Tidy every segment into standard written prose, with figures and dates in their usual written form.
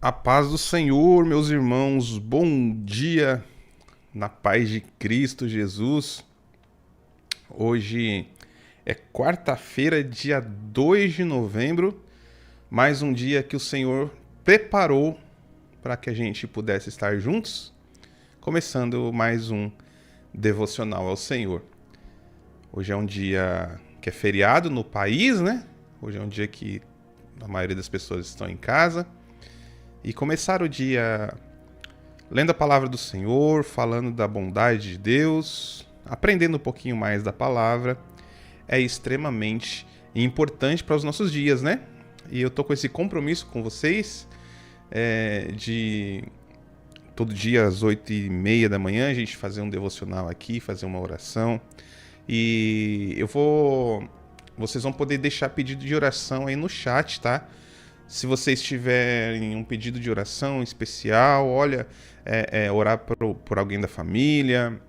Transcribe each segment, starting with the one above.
A paz do Senhor, meus irmãos, bom dia, na paz de Cristo Jesus. Hoje é quarta-feira, dia 2 de novembro, mais um dia que o Senhor preparou para que a gente pudesse estar juntos, começando mais um devocional ao Senhor. Hoje é um dia que é feriado no país, né? Hoje é um dia que a maioria das pessoas estão em casa. E começar o dia lendo a palavra do Senhor, falando da bondade de Deus, aprendendo um pouquinho mais da palavra, é extremamente importante para os nossos dias, né? E eu tô com esse compromisso com vocês de todo dia às 8h30 da manhã a gente fazer um devocional aqui, fazer uma oração. E vocês vão poder deixar pedido de oração aí no chat, tá? Se vocês tiverem um pedido de oração especial, olha, orar por alguém da família,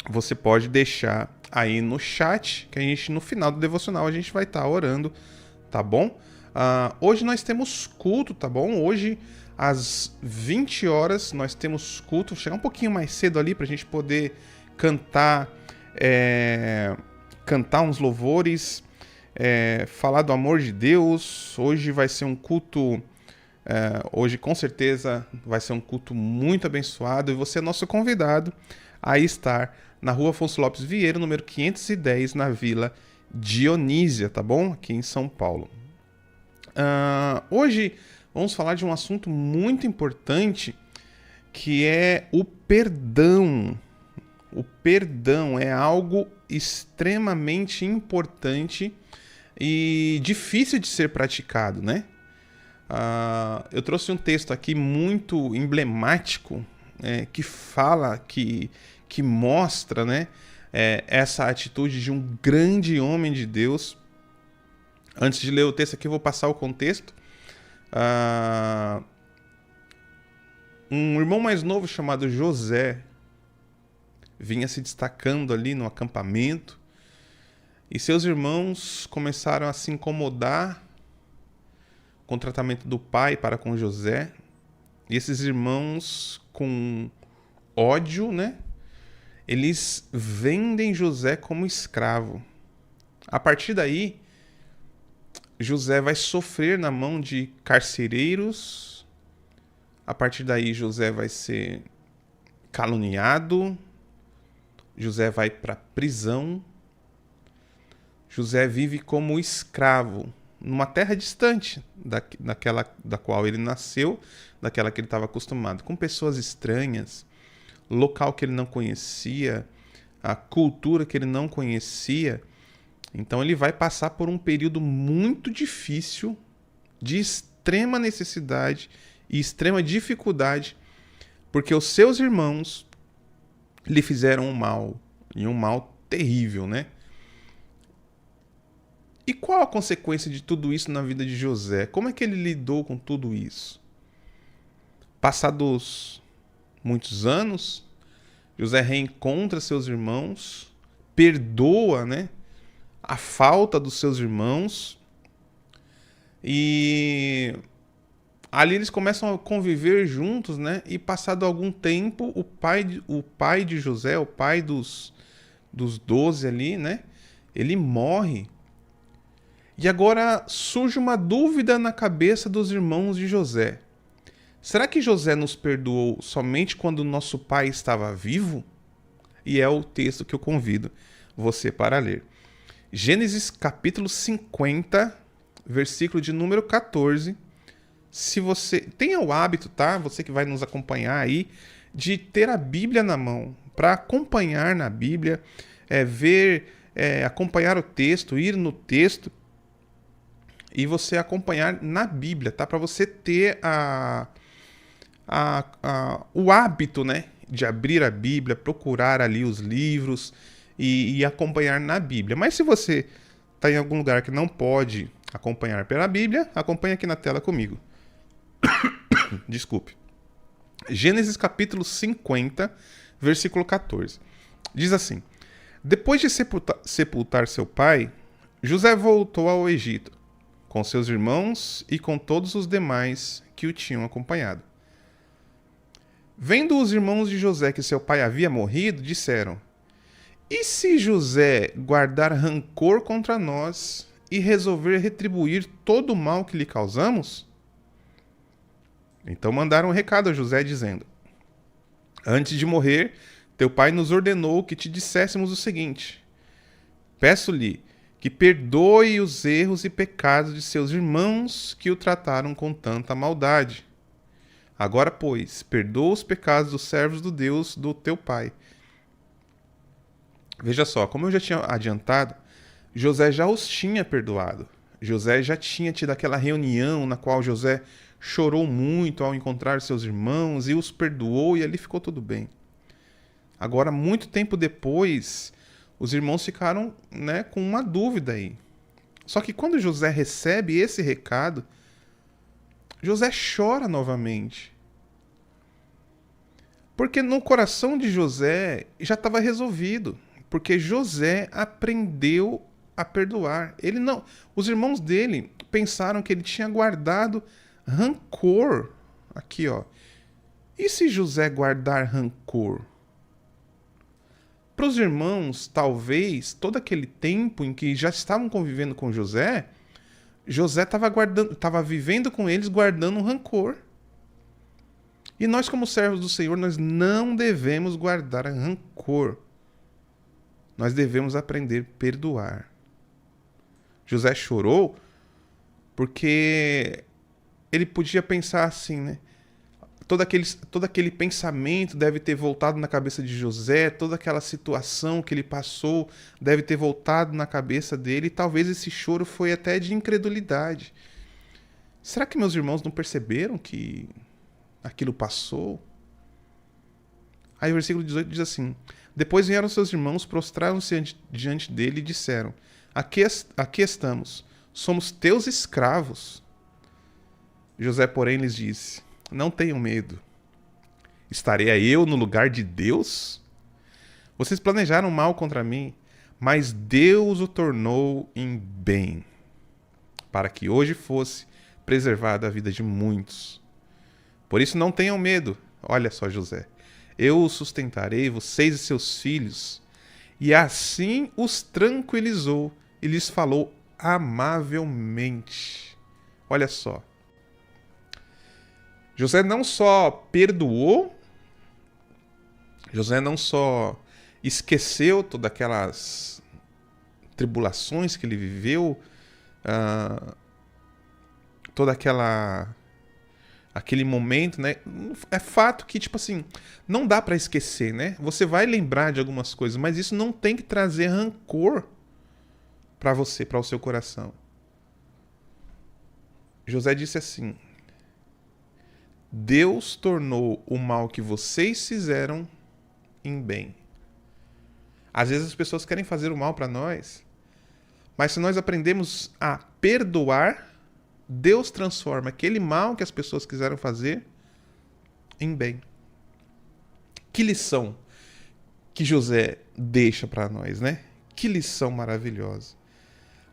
você pode deixar aí no chat, que a gente, no final do devocional, a gente vai estar orando, tá bom? Hoje nós temos culto, tá bom? Hoje, às 20 horas, nós temos culto. Vou chegar um pouquinho mais cedo ali pra gente poder cantar, cantar uns louvores, falar do amor de Deus. Hoje vai ser um culto, hoje com certeza vai ser um culto muito abençoado e você é nosso convidado a estar na Rua Afonso Lopes Vieira, número 510, na Vila Dionísia, tá bom? Aqui em São Paulo. Hoje vamos falar de um assunto muito importante, que é o perdão. O perdão é algo extremamente importante e difícil de ser praticado, né? Eu trouxe um texto aqui muito emblemático, que fala, que mostra, né, essa atitude de um grande homem de Deus. Antes de ler o texto aqui, eu vou passar o contexto. Um irmão mais novo chamado José vinha se destacando ali no acampamento e seus irmãos começaram a se incomodar com o tratamento do pai para com José. E esses irmãos, com ódio, né, eles vendem José como escravo. A partir daí, José vai sofrer na mão de carcereiros. A partir daí, José vai ser caluniado. José vai para a prisão. José vive como escravo numa terra distante daquela da qual ele nasceu, daquela que ele estava acostumado, com pessoas estranhas, local que ele não conhecia, a cultura que ele não conhecia. Então ele vai passar por um período muito difícil, de extrema necessidade e extrema dificuldade, porque os seus irmãos lhe fizeram um mal, e um mal terrível, né? E qual a consequência de tudo isso na vida de José? Como é que ele lidou com tudo isso? Passados muitos anos, José reencontra seus irmãos, perdoa, né, a falta dos seus irmãos, e ali eles começam a conviver juntos, né? E passado algum tempo, o pai de José, o pai dos 12 ali, né, ele morre. E agora surge uma dúvida na cabeça dos irmãos de José. Será que José nos perdoou somente quando o nosso pai estava vivo? E é o texto que eu convido você para ler. Gênesis capítulo 50, versículo de número 14. Se você tenha o hábito, tá? Você que vai nos acompanhar aí, de ter a Bíblia na mão, para acompanhar na Bíblia, acompanhar o texto, ir no texto, e você acompanhar na Bíblia, tá? Para você ter o hábito, né, de abrir a Bíblia, procurar ali os livros e acompanhar na Bíblia. Mas se você está em algum lugar que não pode acompanhar pela Bíblia, acompanhe aqui na tela comigo. Desculpe. Gênesis capítulo 50, versículo 14. Diz assim: Depois de sepultar seu pai, José voltou ao Egito. com seus irmãos e com todos os demais que o tinham acompanhado. Vendo os irmãos de José que seu pai havia morrido, disseram: E se José guardar rancor contra nós e resolver retribuir todo o mal que lhe causamos? Então mandaram um recado a José, dizendo: Antes de morrer, teu pai nos ordenou que te disséssemos o seguinte: Peço-lhe que perdoe os erros e pecados de seus irmãos que o trataram com tanta maldade. Agora, pois, perdoa os pecados dos servos do Deus do teu pai. Veja só, como eu já tinha adiantado, José já os tinha perdoado. José já tinha tido aquela reunião na qual José chorou muito ao encontrar seus irmãos e os perdoou, e ali ficou tudo bem. Agora, muito tempo depois, os irmãos ficaram, com uma dúvida aí. Só que quando José recebe esse recado, José chora novamente. Porque no coração de José já estava resolvido. Porque José aprendeu a perdoar. Os irmãos dele pensaram que ele tinha guardado rancor. Aqui, ó. E se José guardar rancor? Para os irmãos, talvez, todo aquele tempo em que já estavam convivendo com José, José estava vivendo com eles guardando um rancor. E nós, como servos do Senhor, nós não devemos guardar rancor. Nós devemos aprender a perdoar. José chorou porque ele podia pensar assim, todo aquele pensamento deve ter voltado na cabeça de José, toda aquela situação que ele passou deve ter voltado na cabeça dele, e talvez esse choro foi até de incredulidade. Será que meus irmãos não perceberam que aquilo passou? Aí o versículo 18 diz assim: Depois vieram seus irmãos, prostraram-se diante dele e disseram: Aqui estamos, somos teus escravos. José, porém, lhes disse: Não tenham medo. Estarei eu no lugar de Deus? Vocês planejaram mal contra mim, mas Deus o tornou em bem, para que hoje fosse preservada a vida de muitos. Por isso não tenham medo. Olha só, José. Eu os sustentarei, vocês e seus filhos. E assim os tranquilizou e lhes falou amavelmente. Olha só. José não só perdoou, José não só esqueceu todas aquelas tribulações que ele viveu, toda aquele momento, né? É fato que, tipo assim, não dá pra esquecer, né? Você vai lembrar de algumas coisas, mas isso não tem que trazer rancor pra você, para o seu coração. José disse assim: Deus tornou o mal que vocês fizeram em bem. Às vezes as pessoas querem fazer o mal pra nós, mas se nós aprendemos a perdoar, Deus transforma aquele mal que as pessoas quiseram fazer em bem. Que lição que José deixa para nós, né? Que lição maravilhosa.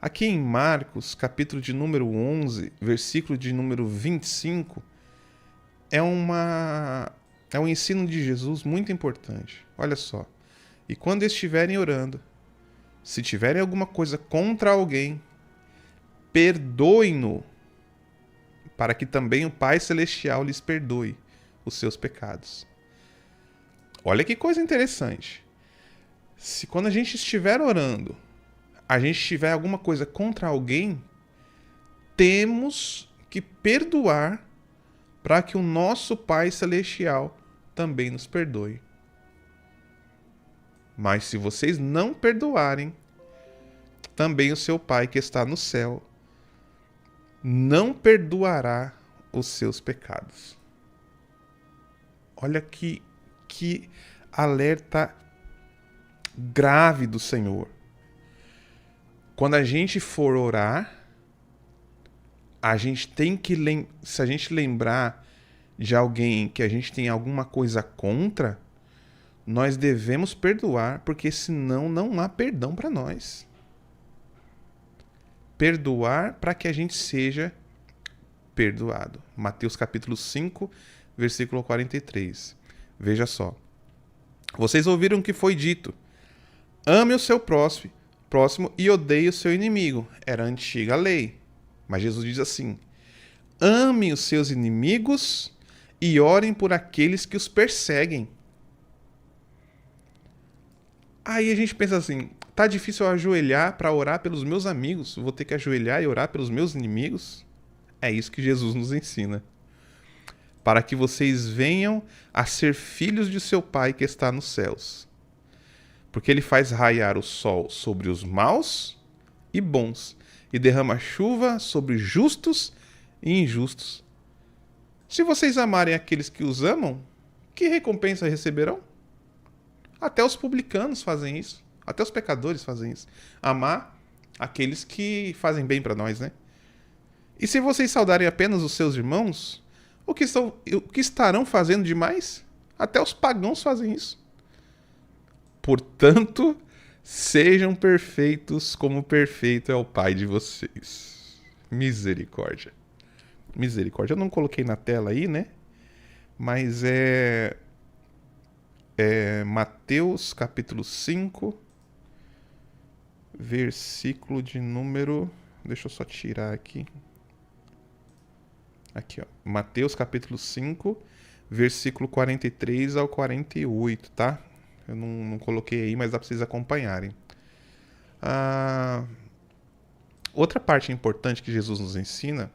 Aqui em Marcos, capítulo de número 11, versículo de número 25, é um ensino de Jesus muito importante. Olha só. E quando estiverem orando, se tiverem alguma coisa contra alguém, perdoem-no, para que também o Pai Celestial lhes perdoe os seus pecados. Olha que coisa interessante. Se quando a gente estiver orando, a gente tiver alguma coisa contra alguém, temos que perdoar para que o nosso Pai Celestial também nos perdoe. Mas se vocês não perdoarem, também o seu Pai que está no céu não perdoará os seus pecados. Olha que alerta grave do Senhor. Quando a gente for orar, a gente tem que se a gente lembrar de alguém que a gente tem alguma coisa contra, nós devemos perdoar, porque senão não há perdão para nós. perdoar para que a gente seja perdoado. Mateus capítulo 5, versículo 43. Veja só. Vocês ouviram o que foi dito: ame o seu próximo e odeie o seu inimigo. Era a antiga lei. Mas Jesus diz assim: ame os seus inimigos e orem por aqueles que os perseguem. Aí a gente pensa assim, tá difícil eu ajoelhar para orar pelos meus amigos, vou ter que ajoelhar e orar pelos meus inimigos? É isso que Jesus nos ensina. Para que vocês venham a ser filhos de seu Pai que está nos céus. Porque ele faz raiar o sol sobre os maus e bons, e derrama chuva sobre justos e injustos. Se vocês amarem aqueles que os amam, que recompensa receberão? Até os publicanos fazem isso. Até os pecadores fazem isso. Amar aqueles que fazem bem para nós, né? E se vocês saudarem apenas os seus irmãos, o que estarão fazendo demais? Até os pagãos fazem isso. Portanto, sejam perfeitos como perfeito é o Pai de vocês. Misericórdia. Misericórdia. Eu não coloquei na tela aí, né? Mas é Mateus capítulo 5, versículo de número... Deixa eu só tirar aqui. Aqui, ó. Mateus capítulo 5, versículo 43 ao 48, tá? Eu não coloquei aí, mas dá para vocês acompanharem. Outra parte importante que Jesus nos ensina,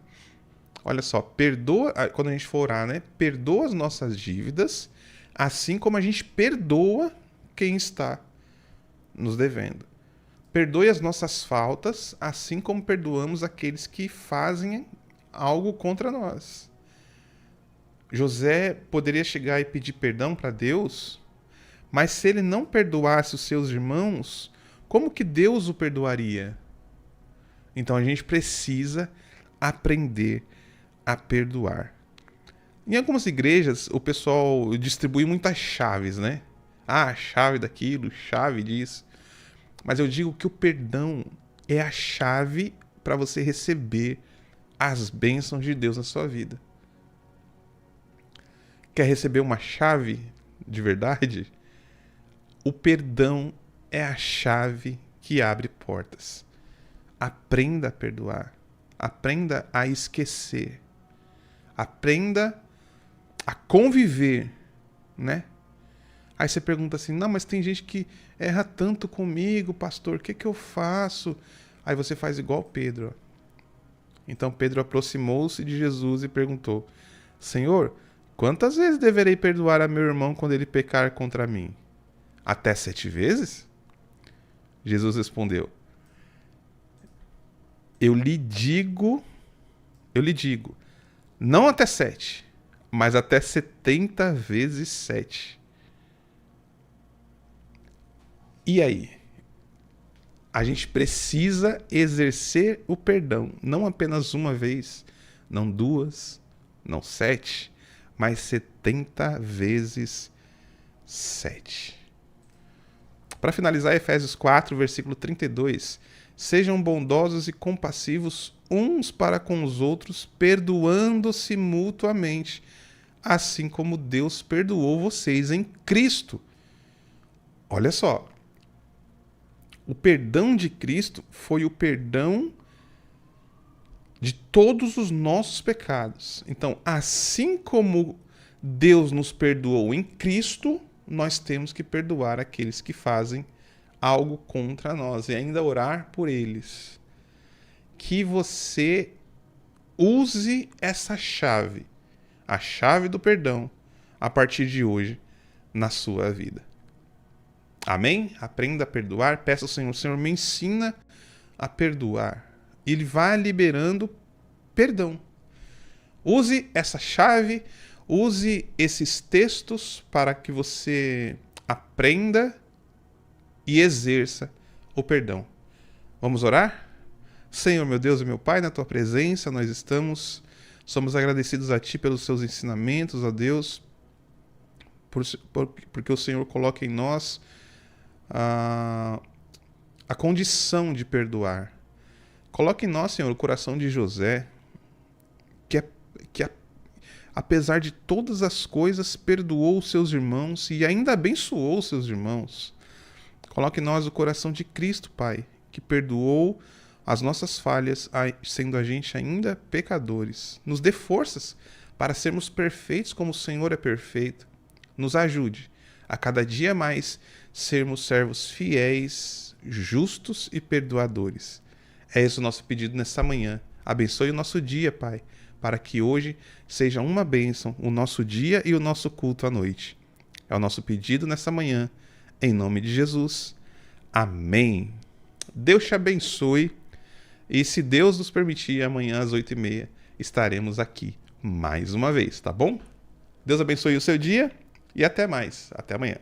olha só, perdoa, quando a gente for orar, né? Perdoa as nossas dívidas, assim como a gente perdoa quem está nos devendo. Perdoe as nossas faltas, assim como perdoamos aqueles que fazem algo contra nós. José poderia chegar e pedir perdão para Deus, mas se ele não perdoasse os seus irmãos, como que Deus o perdoaria? Então a gente precisa aprender a perdoar. Em algumas igrejas, o pessoal distribui muitas chaves, né? Ah, chave daquilo, chave disso. Mas eu digo que o perdão é a chave para você receber as bênçãos de Deus na sua vida. Quer receber uma chave de verdade? O perdão é a chave que abre portas. Aprenda a perdoar. Aprenda a esquecer. Aprenda a conviver, né? Aí você pergunta assim, não, mas tem gente que erra tanto comigo, pastor, o que eu faço? Aí você faz igual Pedro. Então Pedro aproximou-se de Jesus e perguntou, Senhor, quantas vezes deverei perdoar a meu irmão quando ele pecar contra mim? Até 7 vezes? Jesus respondeu, eu lhe digo, não até 7, mas até 70 vezes 7. E aí? A gente precisa exercer o perdão, não apenas uma vez, não 2, não 7, mas 70 vezes 7. Para finalizar, Efésios 4, versículo 32. Sejam bondosos e compassivos uns para com os outros, perdoando-se mutuamente, assim como Deus perdoou vocês em Cristo. Olha só. O perdão de Cristo foi o perdão de todos os nossos pecados. Então, assim como Deus nos perdoou em Cristo, nós temos que perdoar aqueles que fazem algo contra nós e ainda orar por eles. Que você use essa chave, a chave do perdão, a partir de hoje, na sua vida. Amém? Aprenda a perdoar. Peça ao Senhor, Senhor, me ensina a perdoar. Ele vai liberando perdão. Use essa chave, use esses textos para que você aprenda e exerça o perdão. Vamos orar? Senhor, meu Deus e meu Pai, na Tua presença nós somos agradecidos a Ti pelos Seus ensinamentos, ó Deus, porque o Senhor coloca em nós a condição de perdoar. Coloque em nós, Senhor, o coração de José, que, é, que apesar de todas as coisas, perdoou os seus irmãos e ainda abençoou os seus irmãos. Coloque em nós o coração de Cristo, Pai, que perdoou as nossas falhas, sendo a gente ainda pecadores. Nos dê forças para sermos perfeitos como o Senhor é perfeito. Nos ajude a cada dia mais sermos servos fiéis, justos e perdoadores. É esse o nosso pedido nesta manhã. Abençoe o nosso dia, Pai, para que hoje seja uma bênção o nosso dia e o nosso culto à noite. É o nosso pedido nesta manhã, em nome de Jesus. Amém. Deus te abençoe. E se Deus nos permitir, amanhã às 8h30 estaremos aqui mais uma vez, tá bom? Deus abençoe o seu dia e até mais. Até amanhã.